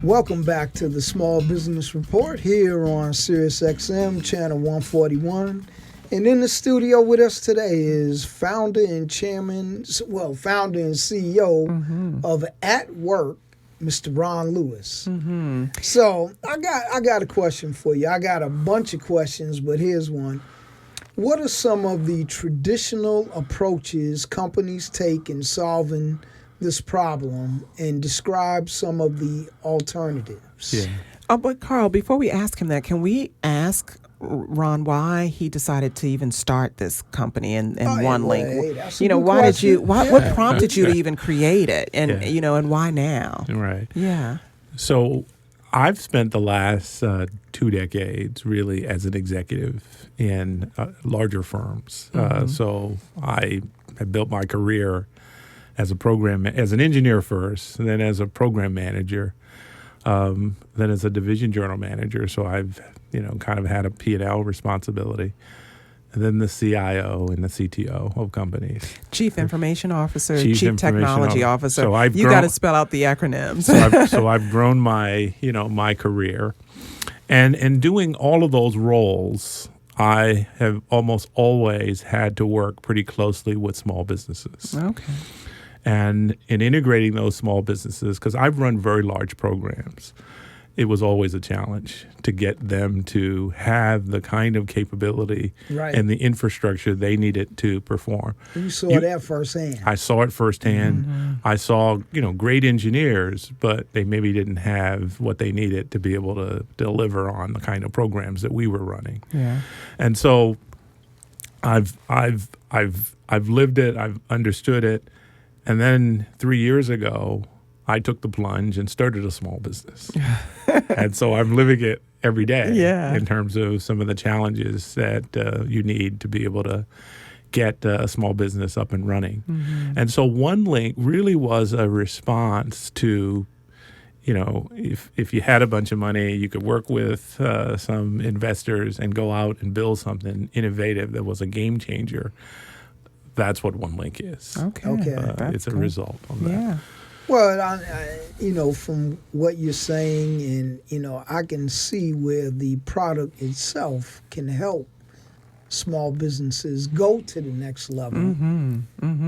Welcome back to the Small Business Report here on SiriusXM, channel 141. And in the studio with us today is founder and CEO of AtWork, Mr. Ron Lewis. So I got a question for you. I got a bunch of questions, but here's one. What are some of the traditional approaches companies take in solving this problem, and describe some of the alternatives? Yeah. But Carl, before we ask him that, can we ask Ron why he decided to even start this company in OneLink? What prompted you to even create it, and and why now? Right. Yeah. So I've spent the last 2 decades really as an executive in larger firms. So I have built my career as an engineer first, and then as a program manager, then as a division general manager. So I've kind of had a P&L responsibility, and then the CIO and the CTO of companies. Chief Information Officer, Chief Technology Officer. So you got to spell out the acronyms. So I've grown my my career, and in doing all of those roles, I have almost always had to work pretty closely with small businesses. Okay. And in integrating those small businesses, because I've run very large programs, it was always a challenge to get them to have the kind of capability and the infrastructure they needed to perform. You saw that firsthand. I saw it firsthand. I saw, great engineers, but they maybe didn't have what they needed to be able to deliver on the kind of programs that we were running. Yeah. And so I've lived it, I've understood it. And then 3 years ago, I took the plunge and started a small business. And so I'm living it every day in terms of some of the challenges that you need to be able to get a small business up and running. And so OneLink really was a response to, if you had a bunch of money, you could work with some investors and go out and build something innovative that was a game changer. That's what OneLink is. Okay. It's a result of that. Yeah. Well, from what you're saying, and, I can see where the product itself can help small businesses go to the next level.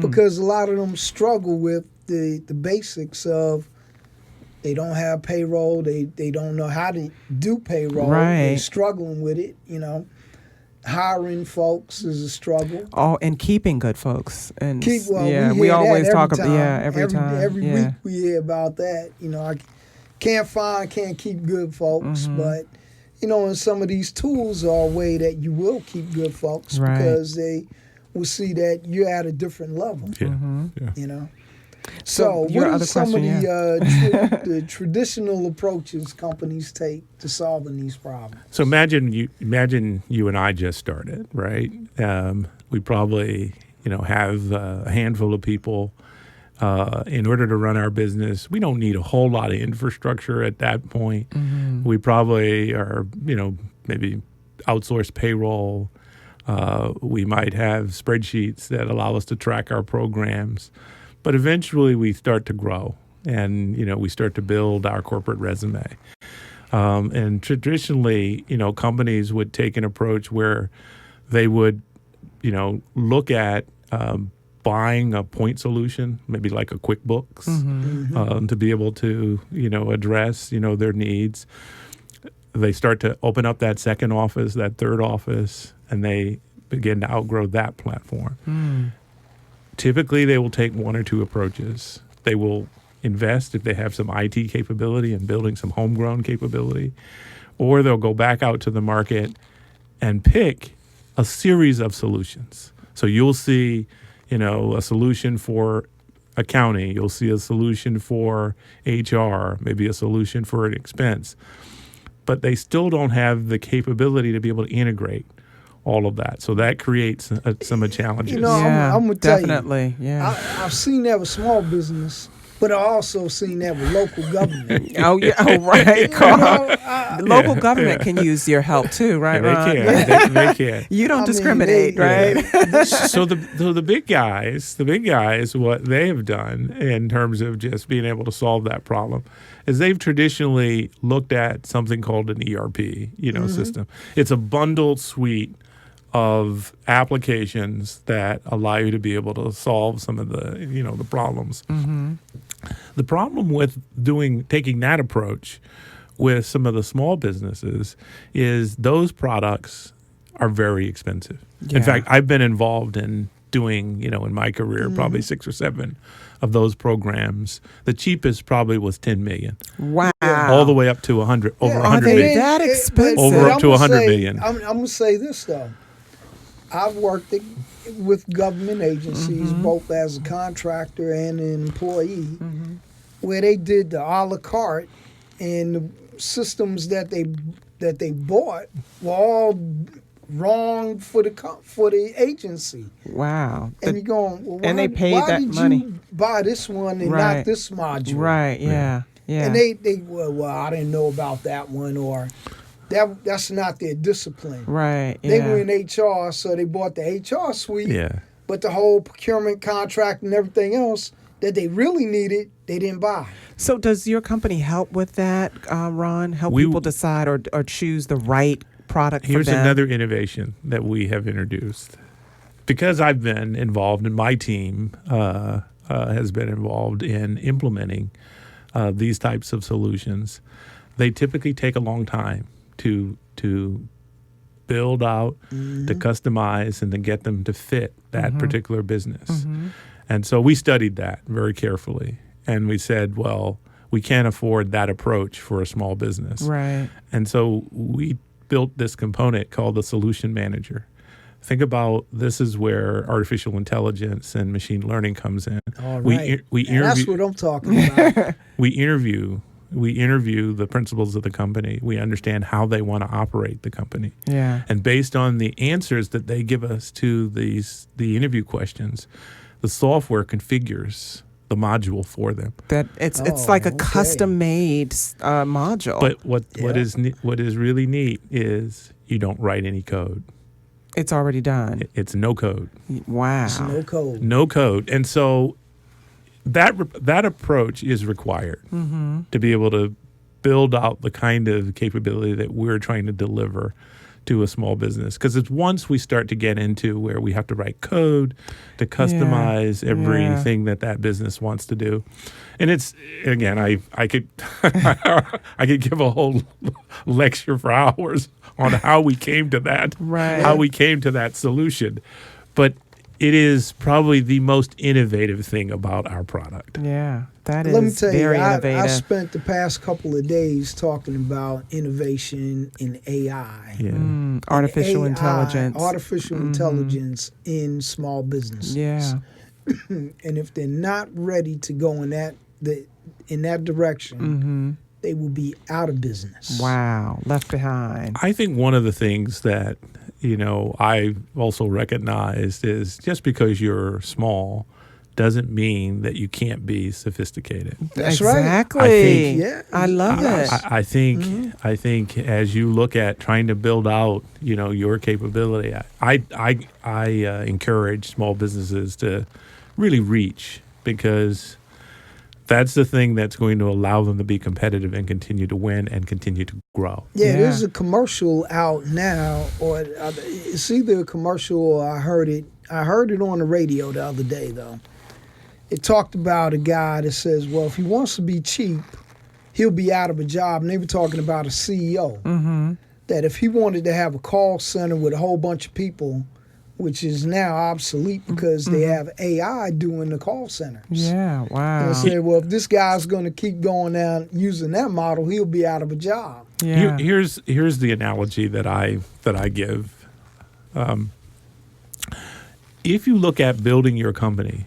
Because a lot of them struggle with the basics of they don't have payroll, they don't know how to do payroll, they're struggling with it, Hiring folks is a struggle. Oh, and keeping good folks. And we always talk about every time. Every week we hear about that. I can't keep good folks, but and some of these tools are a way that you will keep good folks because they will see that you're at a different level. So what are some of the traditional approaches companies take to solving these problems? So imagine you and I just started, right? We probably have a handful of people. In order to run our business, we don't need a whole lot of infrastructure at that point. We probably are maybe outsourced payroll. We might have spreadsheets that allow us to track our programs. But eventually we start to grow and, we start to build our corporate resume. And traditionally, companies would take an approach where they would, look at buying a point solution, maybe like a QuickBooks, to be able to, address, their needs. They start to open up that second office, that third office, and they begin to outgrow that platform. Typically, they will take one or two approaches. They will invest if they have some IT capability and building some homegrown capability, or they'll go back out to the market and pick a series of solutions. So you'll see, a solution for accounting. You'll see a solution for HR, maybe a solution for an expense. But they still don't have the capability to be able to integrate all of that. So that creates some challenges. I'm going to tell you. Yeah. I've seen that with small business. But I also seen that with local government. Oh yeah, oh right, Carl. Local government can use your help too, right, They Ron? can. They can. You don't I mean, discriminate, right? So the big guys, what they have done in terms of just being able to solve that problem is they've traditionally looked at something called an ERP, system. It's a bundled suite of applications that allow you to be able to solve some of the, the problems. The problem with taking that approach with some of the small businesses is those products are very expensive. Yeah. In fact, I've been involved in doing, in my career, probably 6 or 7 of those programs. The cheapest probably was $10 million. Wow. All the way up to 100, over Yeah. 100 Are they million. that expensive? Over up to 100 million. I'm going to say this, though. I've worked with government agencies, both as a contractor and an employee, where they did the a la carte, and the systems that they bought were all wrong for the agency. Wow. And you're going, well, and they paid why that did money. you buy this one and Right. not this module? Right, yeah. And they well, I didn't know about that one, or that's not their discipline. Right, yeah. They were in HR, so they bought the HR suite. Yeah. But the whole procurement contract and everything else that they really needed, they didn't buy. So does your company help with that, Ron? Help We- people decide or choose the right product Here's for them? another innovation that we have introduced. Because I've been involved, and my team has been involved in implementing these types of solutions, they typically take a long time to build out, to customize, and to get them to fit that particular business. And so we studied that very carefully. And we said, well, we can't afford that approach for a small business. Right. And so we built this component called the Solution Manager. Think about this is where artificial intelligence and machine learning comes in. All right. We Now, that's what I'm talking about. we interview the principals of the company. We understand how they want to operate the company. Yeah. And based on the answers that they give us to the interview questions, the software configures the module for them. That it's like a okay. custom made module. But what is really neat is you don't write any code. it's already done. It's no code. Wow. It's no code. No code. And so that approach is required to be able to build out the kind of capability that we're trying to deliver to a small business. Because it's once we start to get into where we have to write code to customize everything that business wants to do. And it's, again, I could I could give a whole lecture for hours on how we came to that, how we came to that solution. But it is probably the most innovative thing about our product. Yeah, that Let me is tell you, very I innovative. spent the past couple of days talking about innovation in AI. Yeah. Artificial AI, intelligence. Artificial intelligence in small businesses. Yeah. And if they're not ready to go in that direction, they will be out of business. Wow, left behind. I think one of the things that, I also recognized is just because you're small doesn't mean that you can't be sophisticated. That's right. Exactly. I think- Yeah. I love it. I think as you look at trying to build out, your capability, I encourage small businesses to really reach, because that's the thing that's going to allow them to be competitive and continue to win and continue to grow. Yeah, there's a commercial out now, or it's either a commercial or I heard it on the radio the other day, though. It talked about a guy that says, well, if he wants to be cheap, he'll be out of a job. And they were talking about a CEO. That if he wanted to have a call center with a whole bunch of people, which is now obsolete because they have AI doing the call centers. Yeah, wow. And I said, well, if this guy's going to keep going down using that model, he'll be out of a job. Yeah. Here's the analogy that I give. If you look at building your company,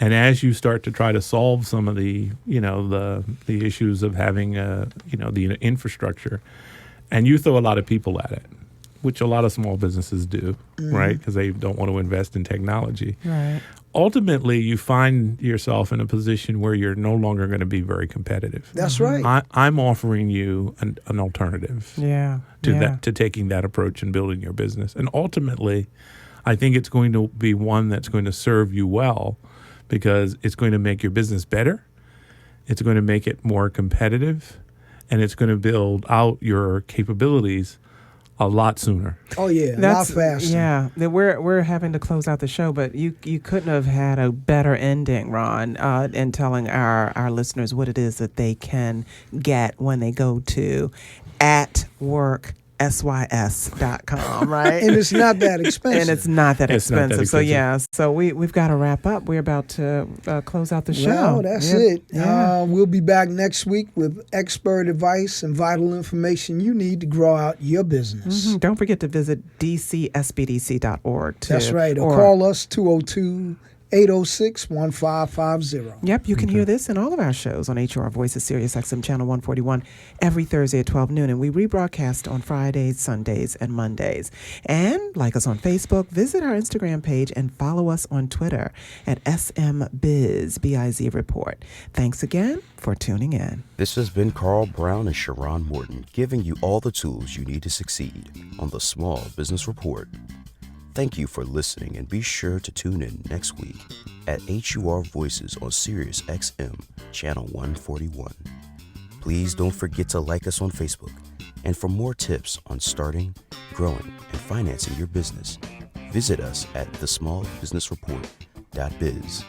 and as you start to try to solve some of the the issues of having the infrastructure, and you throw a lot of people at it, which a lot of small businesses do, right? Because they don't want to invest in technology. Right. Ultimately, you find yourself in a position where you're no longer going to be very competitive. That's right. I'm offering you an alternative to taking that approach and building your business. And ultimately, I think it's going to be one that's going to serve you well because it's going to make your business better. It's going to make it more competitive, and it's going to build out your capabilities a lot sooner. Oh yeah, a lot faster. Yeah, we're having to close out the show, but you couldn't have had a better ending, Ron, in telling our listeners what it is that they can get when they go to AtWorkSYS.com, right? And it's not that expensive. And it's not that expensive. So yeah, so we've got to wrap up. We're about to close out the show. Well, that's it. Yeah. We'll be back next week with expert advice and vital information you need to grow out your business. Mm-hmm. Don't forget to visit dcsbdc.org too. That's right. Or call us 202-806-1550. Yep, you can hear this and all of our shows on WHUR Voices SiriusXM Channel 141 every Thursday at 12 noon. And we rebroadcast on Fridays, Sundays, and Mondays. And like us on Facebook, visit our Instagram page, and follow us on Twitter at SMBiz, B-I-Z Report. Thanks again for tuning in. This has been Carl Brown and Sharrarne Morton, giving you all the tools you need to succeed on the Small Business Report. Thank you for listening, and be sure to tune in next week at WHUR Voices on SiriusXM Channel 141. Please don't forget to like us on Facebook. And for more tips on starting, growing, and financing your business, visit us at thesmallbusinessreport.biz.